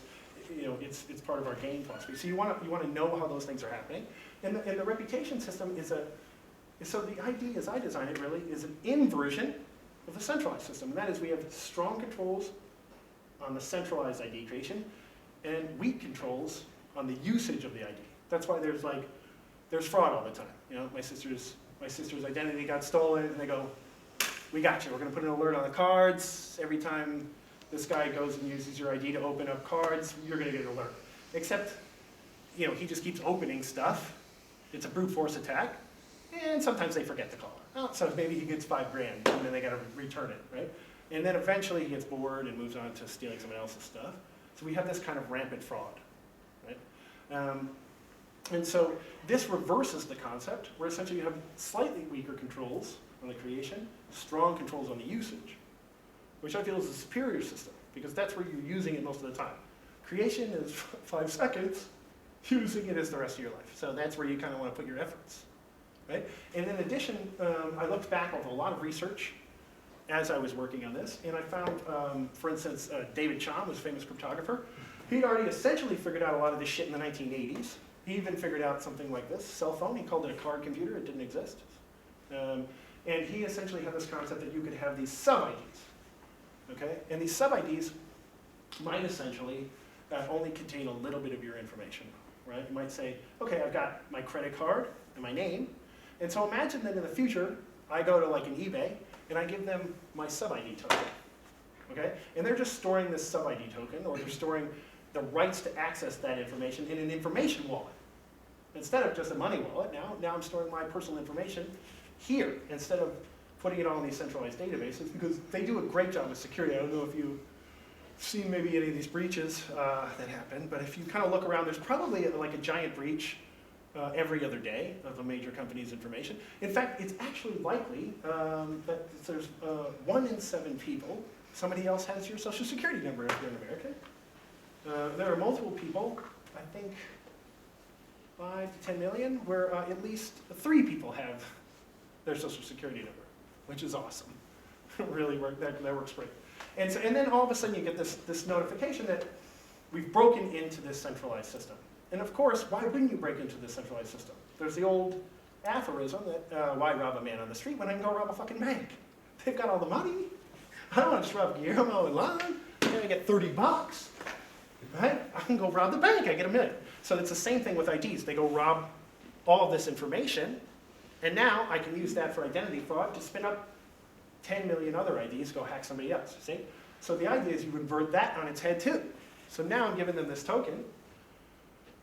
it's part of our game philosophy. So you want to know how those things are happening. And the reputation system so the ID as I design it really is an inversion of the centralized system. And that is we have strong controls on the centralized ID creation and weak controls on the usage of the ID. That's why there's fraud all the time. My sister's identity got stolen, and they go, we got you. We're going to put an alert on the cards. Every time this guy goes and uses your ID to open up cards, you're going to get an alert. Except, he just keeps opening stuff. It's a brute force attack, and sometimes they forget to call her. Oh, so maybe he gets $5 grand, and then they got to return it, right? And then eventually he gets bored and moves on to stealing someone else's stuff. So we have this kind of rampant fraud, right? And so this reverses the concept, where essentially you have slightly weaker controls on the creation, strong controls on the usage, which I feel is a superior system, because that's where you're using it most of the time. Creation is 5 seconds, using it is the rest of your life. So that's where you kind of want to put your efforts, right? And in addition, I looked back over a lot of research as I was working on this, and I found, for instance, David Chaum was a famous cryptographer. He'd already essentially figured out a lot of this shit in the 1980s. He even figured out something like this, cell phone. He called it a card computer. It didn't exist. And he essentially had this concept that you could have these sub-IDs, okay? And these sub-IDs might essentially only contain a little bit of your information, right? You might say, okay, I've got my credit card and my name, and so imagine that in the future, I go to like an eBay, and I give them my sub-ID token, okay? And they're just storing this sub-ID token, or they're storing the rights to access that information in an information wallet. Instead of just a money wallet, now I'm storing my personal information here, instead of putting it all in these centralized databases, because they do a great job with security. I don't know if you've seen maybe any of these breaches that happen, but if you kind of look around, there's probably like a giant breach every other day of a major company's information. In fact, it's actually likely that there's 1 in 7 people, somebody else has your social security number if you're in America. There are multiple people, I think 5 to 10 million, where at least 3 people have their social security number, which is awesome. Really that works great. And then all of a sudden you get this notification that we've broken into this centralized system. And of course, why wouldn't you break into this centralized system? There's the old aphorism that why rob a man on the street when I can go rob a fucking bank? They've got all the money. I don't want to just rob Guillermo in line. I get $30, right? I can go rob the bank, I get $1 million. So it's the same thing with IDs. They go rob all of this information, and now I can use that for identity fraud to spin up 10 million other IDs, go hack somebody else, see? So the idea is you invert that on its head too. So now I'm giving them this token.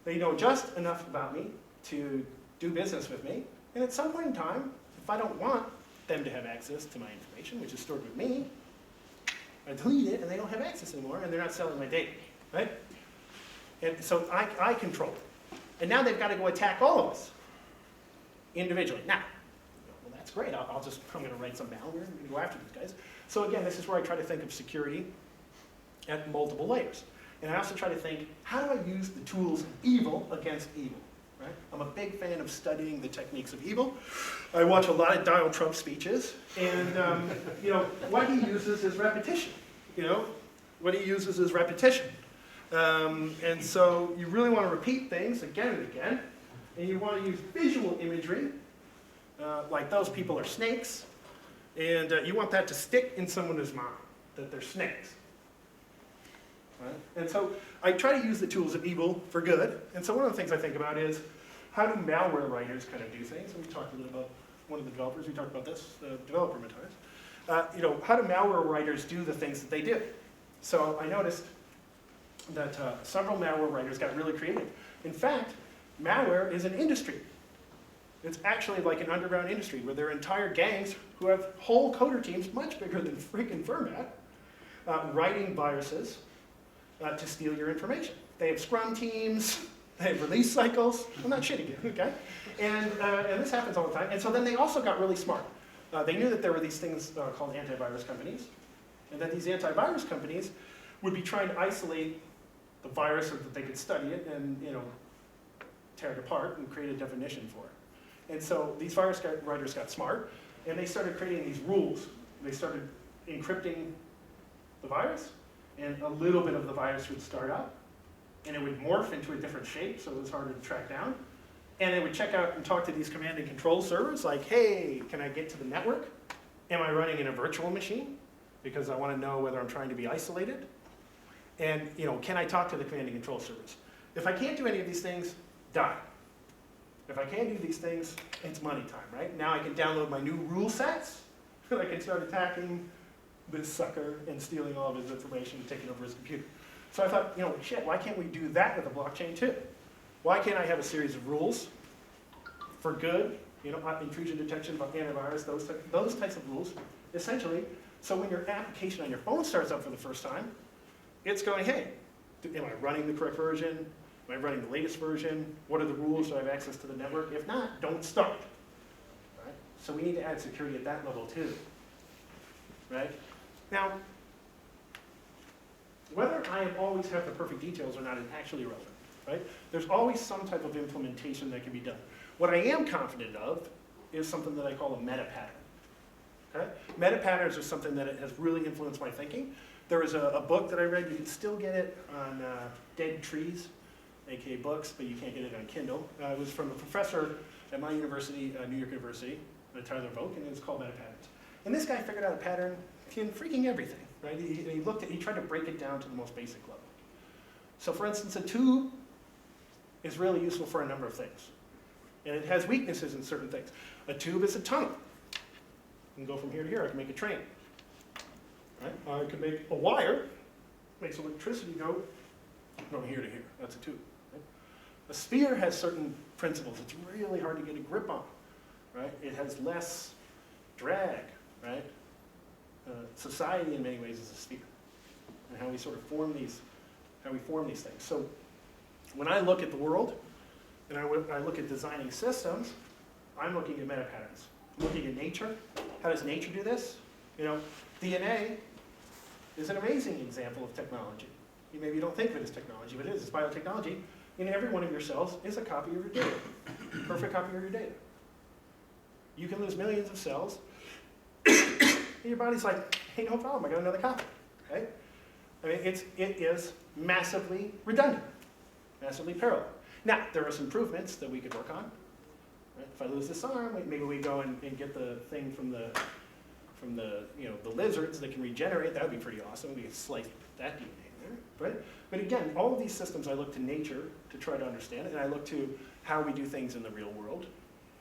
They know just enough about me to do business with me, and at some point in time, if I don't want them to have access to my information, which is stored with me, I delete it and they don't have access anymore, and they're not selling my data, right? And so I control it. And now they've got to go attack all of us individually. Now, well, that's great. I'm going to write some malware. I'm going to go after these guys. So again, this is where I try to think of security at multiple layers. And I also try to think, how do I use the tools of evil against evil? Right? I'm a big fan of studying the techniques of evil. I watch a lot of Donald Trump speeches, and what he uses is repetition. What he uses is repetition. And so you really want to repeat things again and again, and you want to use visual imagery, like those people are snakes, and you want that to stick in someone's mind, that they're snakes. Right? And so I try to use the tools of evil for good, and so one of the things I think about is, how do malware writers kind of do things? And we talked a little about one of the developers, we talked about this, the developer Matthias. How do malware writers do the things that they do? So I noticed that several malware writers got really creative. In fact, malware is an industry. It's actually like an underground industry where there are entire gangs who have whole coder teams much bigger than freaking Fermat writing viruses to steal your information. They have scrum teams, they have release cycles. I'm not shitting you, okay? And this happens all the time. And so then they also got really smart. They knew that there were these things called antivirus companies, and that these antivirus companies would be trying to isolate the virus so that they could study it and tear it apart and create a definition for it. And so these virus writers got smart, and they started creating these rules. They started encrypting the virus, and a little bit of the virus would start up, and it would morph into a different shape, so it was harder to track down. And it would check out and talk to these command and control servers, like, hey, can I get to the network? Am I running in a virtual machine? Because I want to know whether I'm trying to be isolated. And can I talk to the command and control servers? If I can't do any of these things, die. If I can do these things, it's money time, right? Now I can download my new rule sets, and I can start attacking this sucker and stealing all of his information and taking over his computer. So I thought, shit, why can't we do that with a blockchain too? Why can't I have a series of rules for good, intrusion detection, antivirus, those types of rules, essentially, so when your application on your phone starts up for the first time, it's going, hey, am I running the correct version? Am I running the latest version? What are the rules? Do I have access to the network? If not, don't start. Right? So we need to add security at that level too. Right? Now, whether I always have the perfect details or not is actually irrelevant. Right? There's always some type of implementation that can be done. What I am confident of is something that I call a meta pattern. Okay? Meta patterns are something that has really influenced my thinking. There was a book that I read, you can still get it on Dead Trees, aka books, but you can't get it on Kindle. It was from a professor at my university, New York University, by Tyler Volk, and it's called meta patterns. And this guy figured out a pattern in freaking everything, right? He tried to break it down to the most basic level. So for instance, a tube is really useful for a number of things. And it has weaknesses in certain things. A tube is a tunnel. I can go from here to here. I can make a train. Right? Or I can make a wire, makes electricity go from here to here. That's a tube. Right? A sphere has certain principles. It's really hard to get a grip on. Right? It has less drag. Right? Society, in many ways, is a sphere, and how we sort of form these things. So, when I look at the world, and I look at designing systems, I'm looking at meta patterns. I'm looking at nature. How does nature do this? You know, DNA is an amazing example of technology. Maybe you don't think of it as technology, but it is. It's biotechnology. And every one of your cells is a copy of your data. Perfect copy of your data. You can lose millions of cells, and your body's like, hey, no problem, I got another copy. Right? I mean, it is massively redundant, massively parallel. Now, there are some improvements that we could work on. Right? If I lose this arm, maybe we go and get the thing from the lizards that can regenerate. That would be pretty awesome. We could slice that DNA there, right? But again, all of these systems, I look to nature to try to understand it, and I look to how we do things in the real world,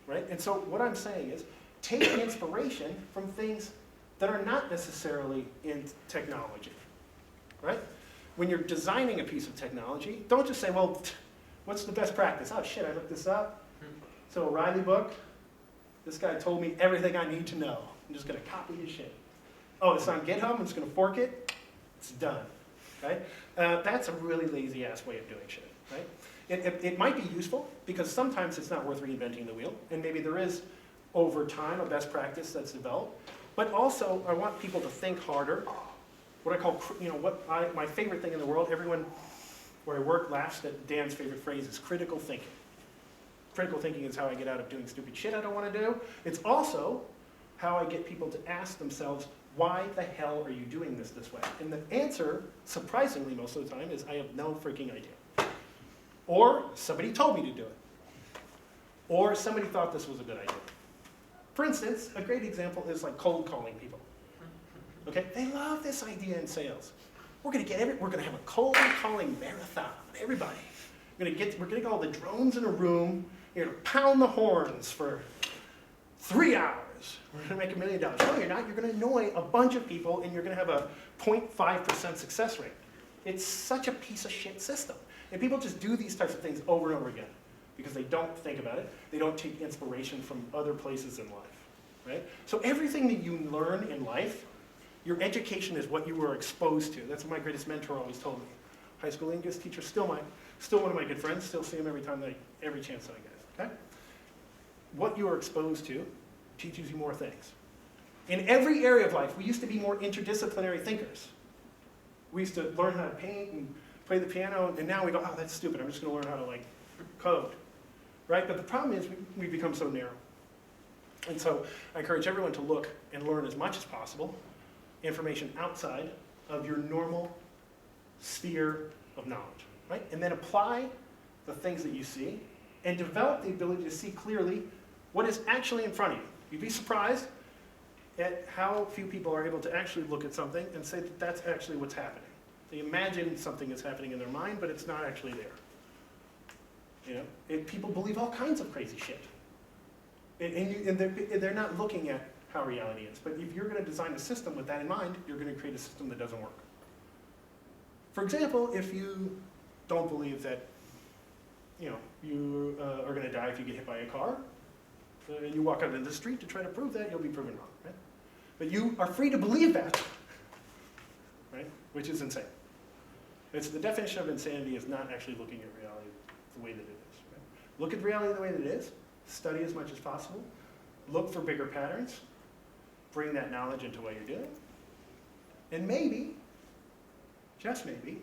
right? And so what I'm saying is, take inspiration from things that are not necessarily in technology, right? When you're designing a piece of technology, don't just say, well, what's the best practice? Oh shit, I looked this up. So O'Reilly book, this guy told me everything I need to know. I'm just gonna copy his shit. Oh, it's on GitHub, I'm just gonna fork it, it's done, right? That's a really lazy ass way of doing shit, right? It might be useful, because sometimes it's not worth reinventing the wheel, and maybe there is, over time, a best practice that's developed. But also, I want people to think harder. What I call, my favorite thing in the world, everyone where I work laughs at Dan's favorite phrase is critical thinking. Critical thinking is how I get out of doing stupid shit I don't want to do. It's also how I get people to ask themselves, why the hell are you doing this way? And the answer, surprisingly most of the time, is I have no freaking idea. Or somebody told me to do it. Or somebody thought this was a good idea. For instance, a great example is like cold calling people. Okay, they love this idea in sales. We're gonna have a cold calling marathon. Everybody, we're gonna get all the drones in a room. You're gonna pound the horns for 3 hours. We're gonna make $1 million. No, you're not. You're gonna annoy a bunch of people, and you're gonna have a 0.5% success rate. It's such a piece of shit system, and people just do these types of things over and over again, because they don't think about it. They don't take inspiration from other places in life, right? So everything that you learn in life, your education is what you were exposed to. That's what my greatest mentor always told me. High school English teacher, still one of my good friends, still see him every chance that I get, okay? What you are exposed to teaches you more things. In every area of life, we used to be more interdisciplinary thinkers. We used to learn how to paint and play the piano, and now we go, oh, that's stupid, I'm just gonna learn how to code. Right? But the problem is we become so narrow. And so I encourage everyone to look and learn as much as possible information outside of your normal sphere of knowledge. Right? And then apply the things that you see and develop the ability to see clearly what is actually in front of you. You'd be surprised at how few people are able to actually look at something and say that that's actually what's happening. They imagine something is happening in their mind, but it's not actually there. People believe all kinds of crazy shit. And they're not looking at how reality is. But if you're going to design a system with that in mind, you're going to create a system that doesn't work. For example, if you don't believe that you are going to die if you get hit by a car, and you walk out into the street to try to prove that, you'll be proven wrong. Right? But you are free to believe that, right? Which is insane. It's the definition of insanity is not actually looking at reality the way that it is. Right? Look at reality the way that it is. Study as much as possible. Look for bigger patterns. Bring that knowledge into what you're doing. And maybe, just maybe,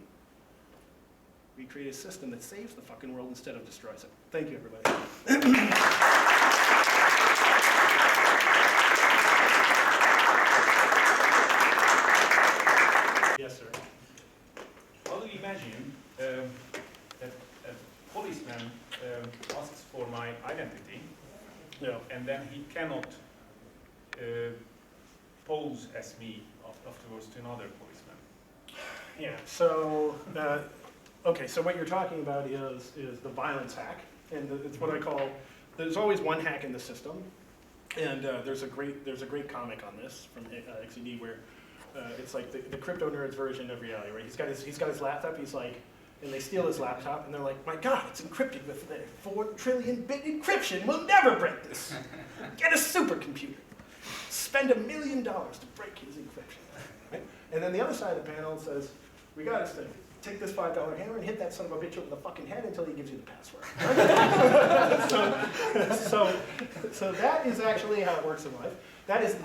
we create a system that saves the fucking world instead of destroys it. Thank you, everybody. Yes, sir. How do you imagine that a policeman asks for my identity, Yeah. and then he cannot pose as me afterwards to another policeman. Yeah, so, okay, so what you're talking about is the violence hack, and it's what I call, there's always one hack in the system, and there's a great comic on this from XED where it's like the crypto nerd's version of reality, right? He's got his laptop, he's like, and they steal his laptop, and they're like, my God, it's encrypted with 4 trillion bit encryption, we'll never break this. Get a supercomputer. Spend $1 million to break his encryption. Right? And then the other side of the panel says, we got this thing. Take this $5 hammer and hit that son of a bitch over the fucking head until he gives you the password. so that is actually how it works in life. That is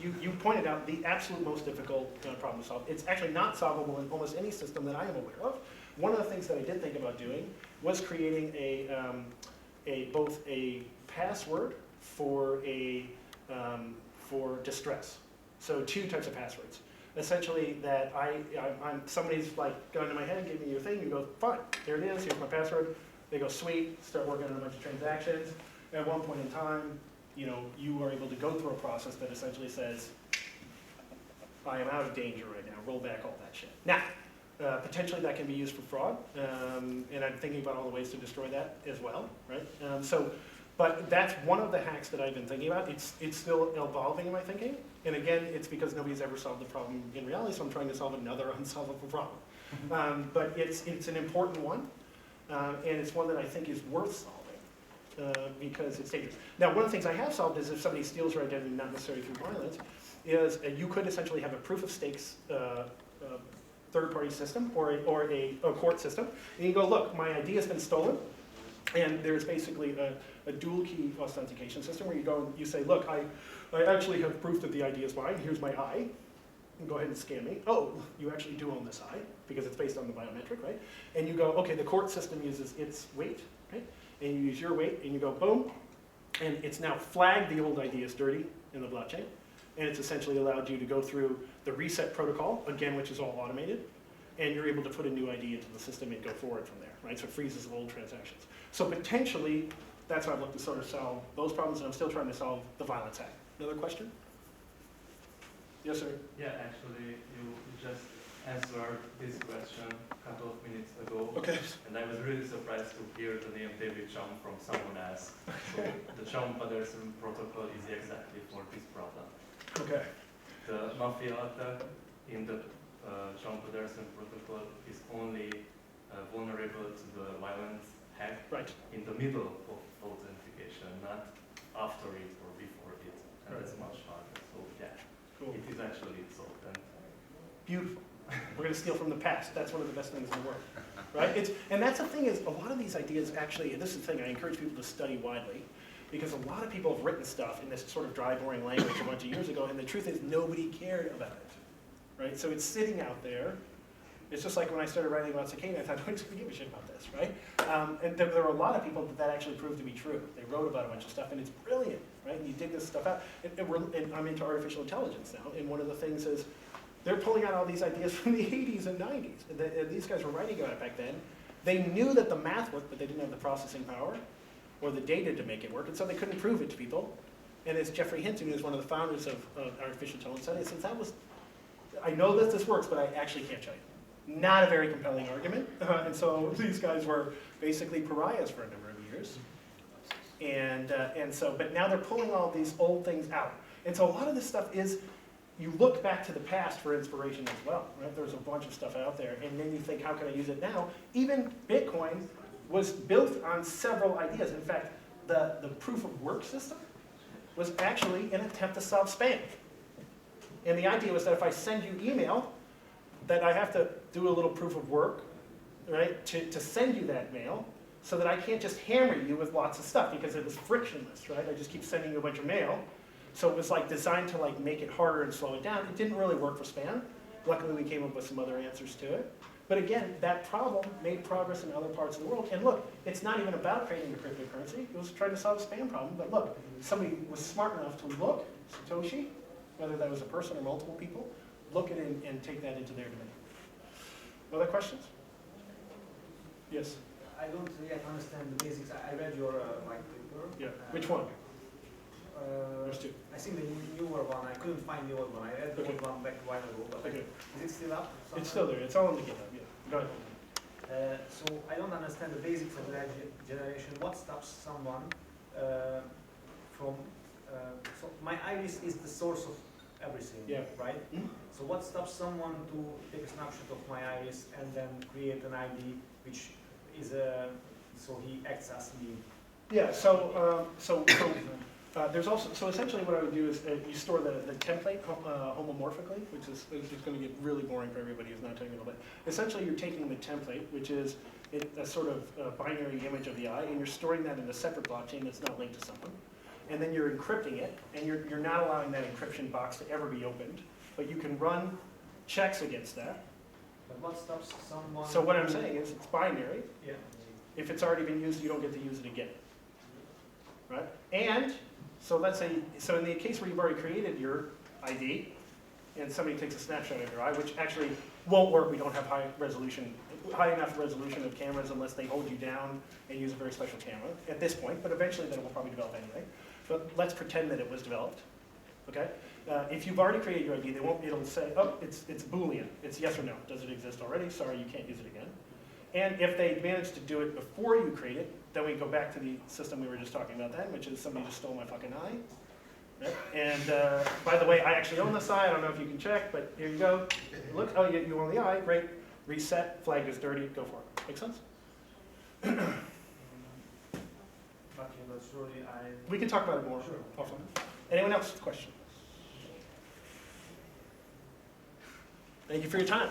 you pointed out, the absolute most difficult problem to solve. It's actually not solvable in almost any system that I am aware of. One of the things that I did think about doing was creating both a password for distress. So 2 types of passwords. Essentially, that somebody's like got into my head and gave me your thing. You go, fine, there it is. Here's my password. They go, sweet. Start working on a bunch of transactions. At one point in time, you are able to go through a process that essentially says, I am out of danger right now. Roll back all that shit. Now, potentially that can be used for fraud, and I'm thinking about all the ways to destroy that as well, right? But that's one of the hacks that I've been thinking about. It's still evolving in my thinking. And again, it's because nobody's ever solved the problem in reality, so I'm trying to solve another unsolvable problem. But it's an important one, and it's one that I think is worth solving because it's dangerous. Now, one of the things I have solved is if somebody steals your identity, not necessarily through violence, is you could essentially have a proof of stakes third-party system or a court system. And you go, look, my ID has been stolen. And there's basically a dual key authentication system where you go and you say, look, I actually have proof that the ID is mine. Here's my eye. And go ahead and scan me. Oh, you actually do own this eye because it's based on the biometric, right? And you go, okay, the court system uses its weight, right? And you use your weight and you go, boom. And it's now flagged the old ID as dirty in the blockchain. And it's essentially allowed you to go through the reset protocol, again, which is all automated. And you're able to put a new ID into the system and go forward from there, right? So it freezes old transactions. So potentially, that's how I've looked to sort of solve those problems, and I'm still trying to solve the violence hack. Another question? Yes, sir? Yeah, actually, you just answered this question a couple of minutes ago. Okay. And I was really surprised to hear the name David Chom from someone else. So the Chom-Pedersen protocol is exactly for this problem. Okay. The mafia attack in the Chom-Pedersen protocol is only vulnerable to the violence hack in the middle of authentication, not after it or before it. And it's much harder. So yeah, cool. It is actually solved. Beautiful. We're going to steal from the past. That's one of the best things in the world, right? And that's the thing is, a lot of these ideas actually, and this is the thing, I encourage people to study widely, because a lot of people have written stuff in this sort of dry, boring language a bunch of years ago, and the truth is nobody cared about it, right? So it's sitting out there. It's just like when I started writing about cicada, I thought, nobody's going to give a shit about this, right? And there were a lot of people that actually proved to be true. They wrote about a bunch of stuff, and it's brilliant, right? And you dig this stuff out. And I'm into artificial intelligence now, and one of the things is they're pulling out all these ideas from the 80s and 90s. And these guys were writing about it back then. They knew that the math worked, but they didn't have the processing power or the data to make it work, and so they couldn't prove it to people. And as Jeffrey Hinton, who's one of the founders of artificial intelligence, said, since I know that this works, but I actually can't show you. Not a very compelling argument. And so these guys were basically pariahs for a number of years. But now they're pulling all these old things out. And so a lot of this stuff is, you look back to the past for inspiration as well, right? There's a bunch of stuff out there, and then you think, how can I use it now? Even Bitcoin was built on several ideas. In fact, the proof of work system was actually an attempt to solve spam. And the idea was that if I send you email, that I have to do a little proof of work, right, to send you that mail, so that I can't just hammer you with lots of stuff, because it was frictionless, right? I just keep sending you a bunch of mail. So it was like designed to like make it harder and slow it down. It didn't really work for spam. Luckily, we came up with some other answers to it. But again, that problem made progress in other parts of the world. And look, it's not even about creating a cryptocurrency. It was trying to solve a spam problem. But look, somebody was smart enough to look, Satoshi, whether that was a person or multiple people, look at it and take that into their domain. Other questions? Yes? I don't yet understand the basics. I read your white paper. Yeah. Which one? There's two. I think the newer one, I couldn't find the old one. I read the Okay. old one back a while ago, but Okay. is it still up? It's still there. It's all in the GitHub. Yeah. Go ahead. So I don't understand the basics of that generation. What stops someone from? So my iris is the source of everything, Yeah. right? Mhm. So what stops someone to take a snapshot of my iris and then create an ID which is so he acts as me? Yeah. There's also, so essentially what I would do is you store the template homomorphically, which is going to get really boring for everybody who's not technical, but essentially you're taking the template, which is a sort of binary image of the eye, and you're storing that in a separate blockchain that's not linked to someone. And then you're encrypting it, and you're not allowing that encryption box to ever be opened, but you can run checks against that. But what stops someone? So what I'm saying is it's binary. Yeah. If it's already been used, you don't get to use it again, right? And so let's say, so in the case where you've already created your ID, and somebody takes a snapshot of your eye, which actually won't work. We don't have high enough resolution of cameras unless they hold you down and use a very special camera at this point. But eventually, that will probably develop anyway. But let's pretend that it was developed. Okay. If you've already created your ID, they won't. It'll say, oh, it's Boolean. It's yes or no. Does it exist already? Sorry, you can't use it again. And if they manage to do it before you create it, then we go back to the system we were just talking about then, which is somebody just stole my fucking eye. Right? And by the way, I actually own this eye. I don't know if you can check, but here you go. Look, oh, you own the eye. Great. Reset. Flag is dirty. Go for it. Make sense? Okay, but surely We can talk about it more. Sure. Awesome. Anyone else? Question? Thank you for your time.